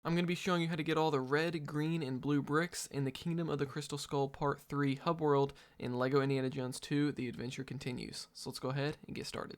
I'm going to be showing you how to get all the red, green, and blue bricks in the Kingdom of the Crystal Skull Part 3 Hub World in LEGO Indiana Jones 2, The Adventure Continues. So let's go ahead and get started.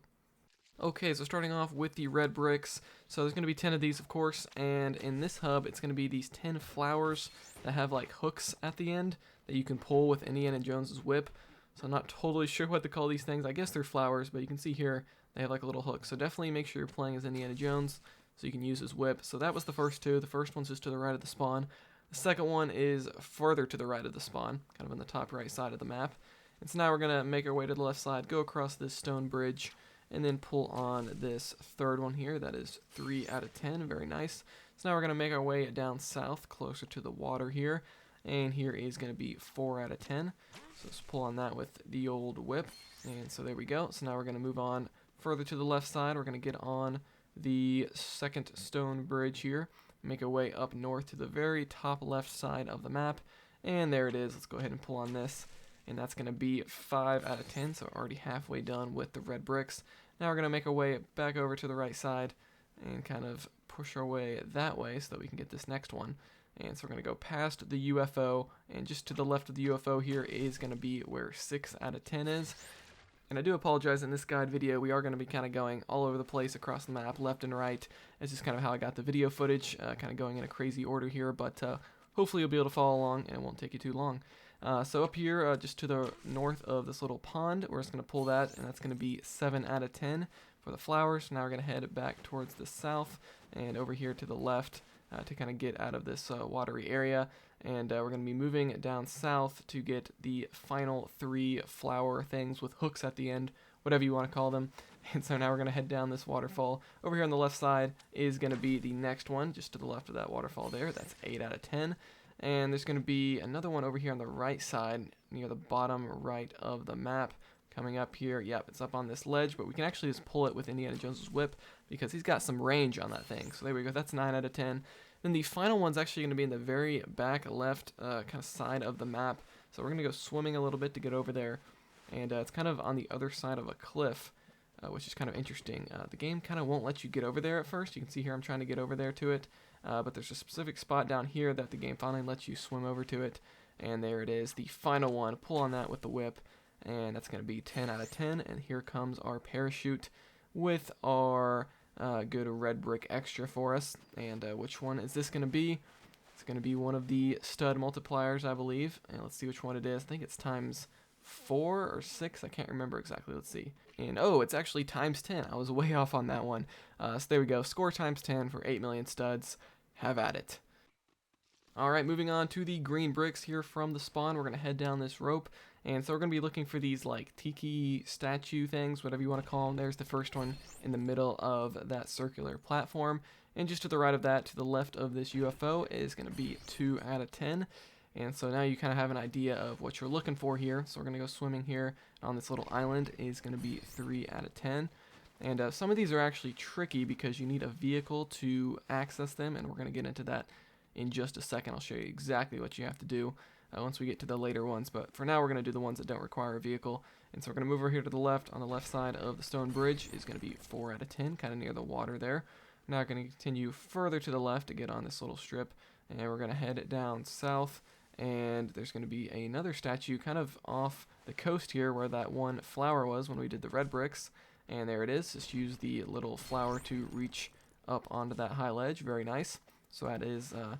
Okay, so starting off with the red bricks, so there's going to be 10 of these, of course, and in this hub, it's going to be these 10 flowers that have like hooks at the end that you can pull with Indiana Jones's whip. So I'm not totally sure what to call these things. I guess they're flowers, but you can see here they have like a little hook. So definitely make sure you're playing as Indiana Jones so you can use his whip. So that was the first two. The first one's just to the right of the spawn. The second one is further to the right of the spawn, kind of on the top right side of the map. And so now we're going to make our way to the left side, go across this stone bridge, and then pull on this third one here. That is 3 out of 10. Very nice. So now we're going to make our way down south, closer to the water here. And here is going to be 4 out of 10. So let's pull on that with the old whip. And so there we go. So now we're going to move on further to the left side. We're going to get on the second stone bridge here. Make our way up north to the very top left side of the map. And there it is. Let's go ahead and pull on this. And that's going to be 5 out of 10, so already halfway done with the red bricks. Now we're going to make our way back over to the right side and kind of push our way that way so that we can get this next one. And so we're going to go past the UFO, and just to the left of the UFO here is going to be where 6 out of 10 is. And I do apologize, in this guide video we are going to be kind of going all over the place across the map, left and right. It's just kind of how I got the video footage, kind of going in a crazy order here, but hopefully you'll be able to follow along and it won't take you too long. So up here, just to the north of this little pond, we're just going to pull that, and that's going to be 7 out of 10 for the flowers. Now we're going to head back towards the south and over here to the left to kind of get out of this watery area. And we're going to be moving down south to get the final 3 flower things with hooks at the end, whatever you want to call them. And so now we're going to head down this waterfall. Over here on the left side is going to be the next one, just to the left of that waterfall there. That's 8 out of 10. And there's going to be another one over here on the right side, near the bottom right of the map, coming up here. Yep, it's up on this ledge, but we can actually just pull it with Indiana Jones's whip, because he's got some range on that thing. So there we go, that's 9 out of 10. Then the final one's actually going to be in the very back left kind of side of the map. So we're going to go swimming a little bit to get over there, and it's kind of on the other side of a cliff, which is kind of interesting. The game kind of won't let you get over there at first. You can see here I'm trying to get over there to it. But there's a specific spot down here that the game finally lets you swim over to it. And there it is, the final one. Pull on that with the whip. And that's going to be 10 out of 10. And here comes our parachute with our good red brick extra for us. And which one is this going to be? It's going to be one of the stud multipliers, I believe. And let's see which one it is. I think it's times 4 or 6. I can't remember exactly. Let's see. And oh, it's actually times 10. I was way off on that one. So there we go. Score times 10 for 8 million studs. Have at it. Alright, moving on to the green bricks here from the spawn. We're going to head down this rope. And so we're going to be looking for these like tiki statue things, whatever you want to call them. There's the first one in the middle of that circular platform. And just to the right of that, to the left of this UFO, is going to be 2 out of 10. And so now you kind of have an idea of what you're looking for here. So we're going to go swimming here on this little island. Is going to be 3 out of 10. And some of these are actually tricky because you need a vehicle to access them, and we're going to get into that in just a second. I'll show you exactly what you have to do once we get to the later ones, but for now we're going to do the ones that don't require a vehicle. And so we're going to move over here to the left. On the left side of the stone bridge is going to be 4 out of 10, kind of near the water there. Now we're going to continue further to the left to get on this little strip, and we're going to head down south, and there's going to be another statue kind of off the coast here where that one flower was when we did the red bricks. And there it is. Just use the little flower to reach up onto that high ledge. Very nice. So that is the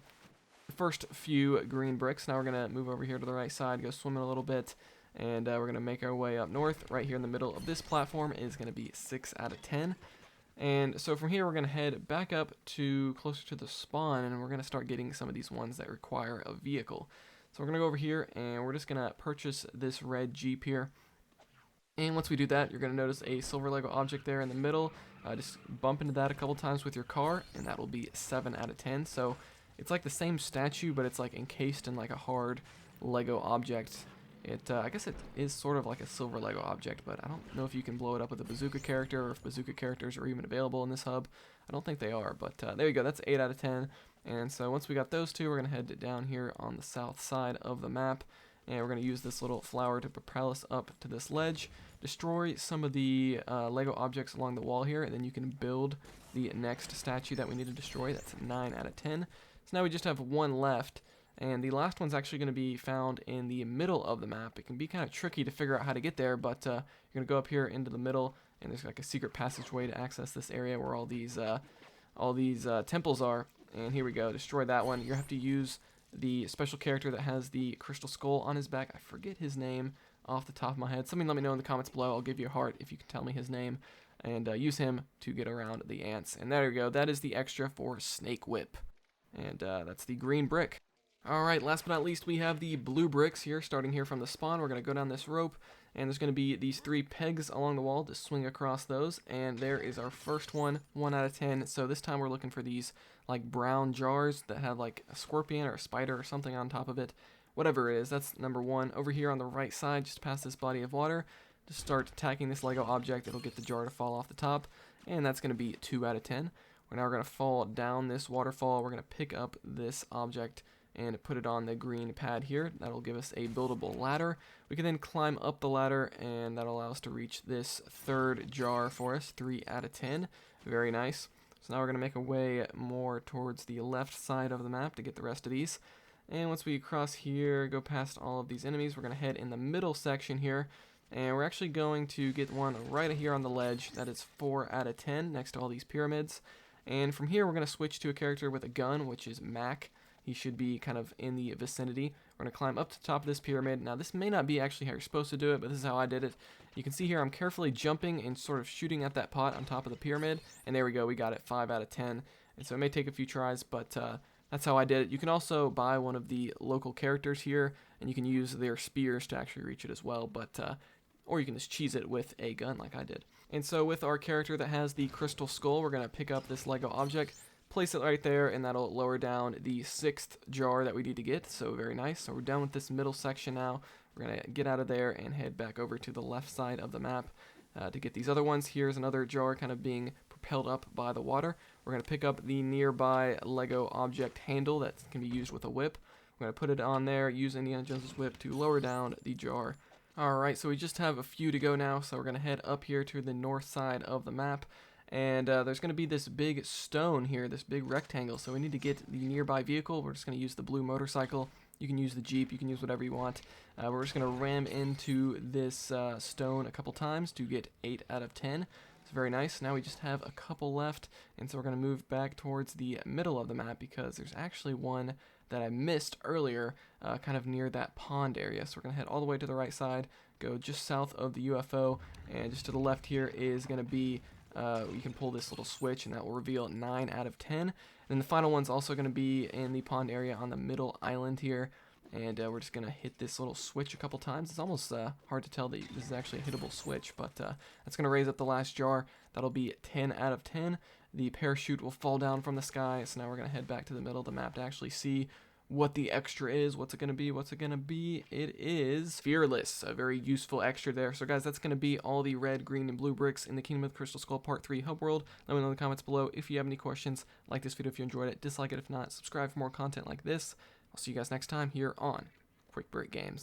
first few green bricks. Now we're going to move over here to the right side, go swimming a little bit, and we're going to make our way up north. Right here in the middle of this platform is going to be 6 out of 10. And so from here we're going to head back up to closer to the spawn, and we're going to start getting some of these ones that require a vehicle. So we're going to go over here, and we're just going to purchase this red Jeep here. And once we do that, you're going to notice a silver Lego object there in the middle. Just bump into that a couple times with your car, and that will be 7 out of 10. So it's like the same statue, but it's like encased in like a hard Lego object. I guess it is sort of like a silver Lego object, but I don't know if you can blow it up with a bazooka character, or if bazooka characters are even available in this hub. I don't think they are, but there you go. That's 8 out of 10. And so once we got those two, we're going to head down here on the south side of the map. And we're going to use this little flower to propel us up to this ledge, destroy some of the Lego objects along the wall here, and then you can build the next statue that we need to destroy. That's 9 out of 10. So now we just have one left, and the last one's actually going to be found in the middle of the map. It can be kind of tricky to figure out how to get there, but you're going to go up here into the middle, and there's like a secret passageway to access this area where all these temples are. And here we go, destroy that one. You have to use the special character that has the crystal skull on his back. I forget his name off the top of my head. Somebody let me know in the comments below. I'll give you a heart if you can tell me his name. And use him to get around the ants. And there we go. That is the extra for Snake Whip. And that's the green brick. Alright, last but not least, we have the blue bricks here. Starting here from the spawn, we're going to go down this rope. And there's going to be these 3 pegs along the wall to swing across those. And there is our first one, 1 out of 10. So this time we're looking for these like brown jars that have like a scorpion or a spider or something on top of it. Whatever it is, that's number 1. Over here on the right side, just past this body of water, just start attacking this Lego object. It'll get the jar to fall off the top. And that's going to be 2 out of 10. We're now going to fall down this waterfall. We're going to pick up this object and put it on the green pad here. That'll give us a buildable ladder. We can then climb up the ladder, and that'll allow us to reach this 3rd jar for us, 3 out of 10. Very nice. So now we're going to make a way more towards the left side of the map to get the rest of these. And once we cross here, go past all of these enemies, we're going to head in the middle section here. And we're actually going to get one right here on the ledge. That is 4 out of 10 next to all these pyramids. And from here, we're going to switch to a character with a gun, which is Mac. He should be kind of in the vicinity. We're going to climb up to the top of this pyramid. Now, this may not be actually how you're supposed to do it, but this is how I did it. You can see here I'm carefully jumping and sort of shooting at that pot on top of the pyramid. And there we go. We got it, 5 out of 10. And so it may take a few tries, but that's how I did it. You can also buy one of the local characters here, and you can use their spears to actually reach it as well. But or you can just cheese it with a gun like I did. And so with our character that has the crystal skull, we're going to pick up this Lego object, place it right there, and that'll lower down the 6th jar that we need to get. So very nice. So we're done with this middle section now. We're going to get out of there and head back over to the left side of the map to get these other ones. Here's another jar kind of being propelled up by the water. We're going to pick up the nearby Lego object handle that can be used with a whip. We're going to put it on there, use Indiana Jones' whip to lower down the jar. Alright, so we just have a few to go now, so we're going to head up here to the north side of the map. And there's going to be this big stone here, this big rectangle, so we need to get the nearby vehicle. We're just going to use the blue motorcycle. You can use the Jeep, you can use whatever you want. We're just going to ram into this stone a couple times to get 8 out of 10. It's very nice. Now we just have a couple left, and so we're going to move back towards the middle of the map because there's actually one that I missed earlier, kind of near that pond area. So we're going to head all the way to the right side, go just south of the UFO, and just to the left here is going to be, you can pull this little switch, and that will reveal 9 out of 10. And then the final one's also going to be in the pond area on the middle island here, and we're just going to hit this little switch a couple times. It's almost hard to tell that this is actually a hittable switch, but that's going to raise up the last jar. That'll be 10 out of 10. The parachute will fall down from the sky, so now we're going to head back to the middle of the map to actually see what the extra is. What's it going to be? What's it going to be? It is Fearless, a very useful extra there. So guys, that's going to be all the red, green, and blue bricks in the Kingdom of the Crystal Skull Part 3 Hub World. Let me know in the comments below if you have any questions. Like this video if you enjoyed it, dislike it if not, subscribe for more content like this. I'll see you guys next time here on Quick Break Games.